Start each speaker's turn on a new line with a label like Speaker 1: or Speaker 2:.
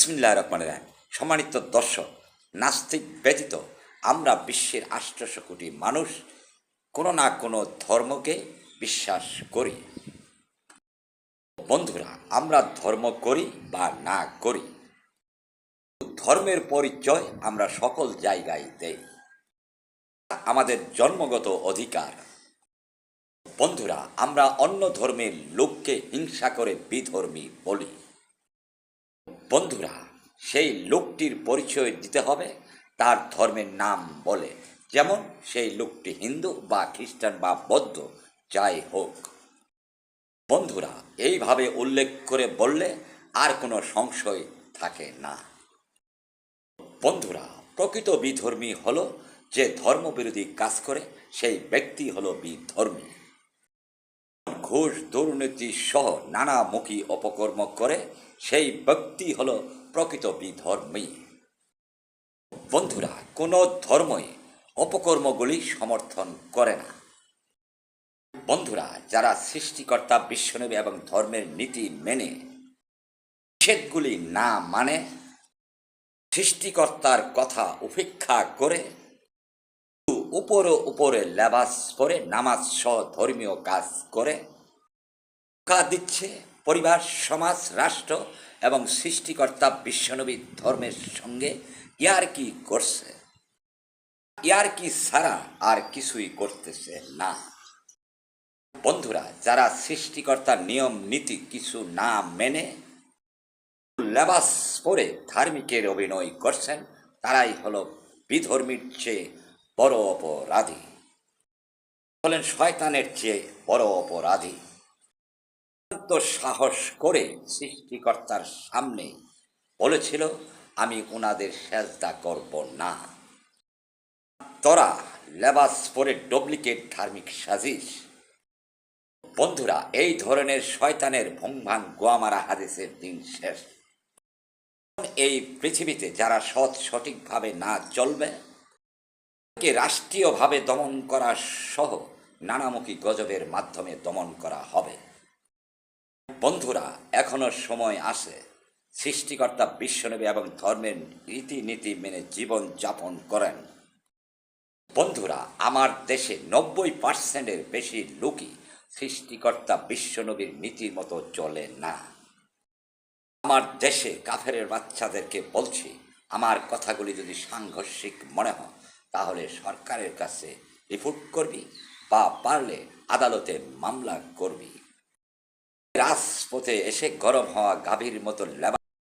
Speaker 1: বিসমিল্লাহির রহমানির রহিম। সম্মানিত দর্শক, নাস্তিক ব্যতীত আমরা বিশ্বের ৮০০ কোটি মানুষ কোনো না কোনো ধর্মকে বিশ্বাস করি। বন্ধুরা, আমরা ধর্ম করি বা না করি, ধর্মের পরিচয় আমরা সকল জায়গায় দেই, আমাদের জন্মগত অধিকার। বন্ধুরা, আমরা অন্য ধর্মের লোককে হিংসা করে বিধর্মী বলি। বন্ধুরা, সেই লোকটির পরিচয় দিতে হবে তার ধর্মের নাম বলে, যেমন সেই লোকটি হিন্দু বা খ্রিস্টান বা বৌদ্ধ যাই হোক। বন্ধুরা, এইভাবে উল্লেখ করে বললে আর কোনো সংশয় থাকে না। বন্ধুরা, প্রকৃত বিধর্মী হলো যে ধর্মবিরোধী কাজ করে, সেই ব্যক্তি হলো বিধর্মী। ঘুষ, দুর্নীতি সহ নানামুখী অপকর্ম করে সেই ব্যক্তি হলো প্রকৃত বিধর্মী। বন্ধুরা, কোনো ধর্মই অপকর্মগুলি সমর্থন করে না। বন্ধুরা, যারা সৃষ্টিকর্তা বিশ্বনবী এবং ধর্মের নীতি মেনে নিষেধগুলি না মানে, সৃষ্টিকর্তার কথা উপেক্ষা করে উপরে উপরে লেবাস পরে নামাজ সহ ধর্মীয় কাজ করে ধোঁকা দিচ্ছে পরিবার, সমাজ, রাষ্ট্র এবং সৃষ্টিকর্তা বিশ্বনবী ধর্মের সঙ্গে ইয়ারকি করছে, ইয়ারকি ছাড়া আর কিছুই করতেছে না। বন্ধুরা, যারা সৃষ্টিকর্তার নিয়ম নীতি কিছু না মেনে লেবাস পরে ধার্মিকের অভিনয় করছেন, তারাই হলো বিধর্মীর চেয়ে বড় অপরাধী, বলেন শয়তানের চেয়ে বড় অপরাধী। সাহস করে সৃষ্টিকর্তার সামনে বলেছিল, আমি ওনাদের সেজদা করব না। তোরা লেবাস পরে ডুপ্লিকেট ধার্মিক সাজিস। বন্ধুরা, এই ধরনের শয়তানের ভংভাং গোয়ামারা হাদিসের দিন শেষ। এই পৃথিবীতে যারা সঠিকভাবে না চলবে, কে রাষ্ট্রীয়ভাবে দমন করা সহ নানামুখী গজবের মাধ্যমে দমন করা হবে। বন্ধুরা, এখনো সময় আছে, সৃষ্টিকর্তা বিশ্বনবী এবং ধর্মের রীতিনীতি মেনে জীবন যাপন করেন। বন্ধুরা, আমার দেশে ৯০% বেশি লোকই সৃষ্টিকর্তা বিশ্বনবীর নীতির মতো চলে না। আমার দেশে কাফেরের বাচ্চাদেরকে বলছি, আমার কথাগুলি যদি সাংঘর্ষিক মনে হয় তাহলে সরকারের কাছে রিপোর্ট করবি বা পারলে আদালতে মামলা করবি। রাজপথে এসে গরম হওয়া গাভীর মতো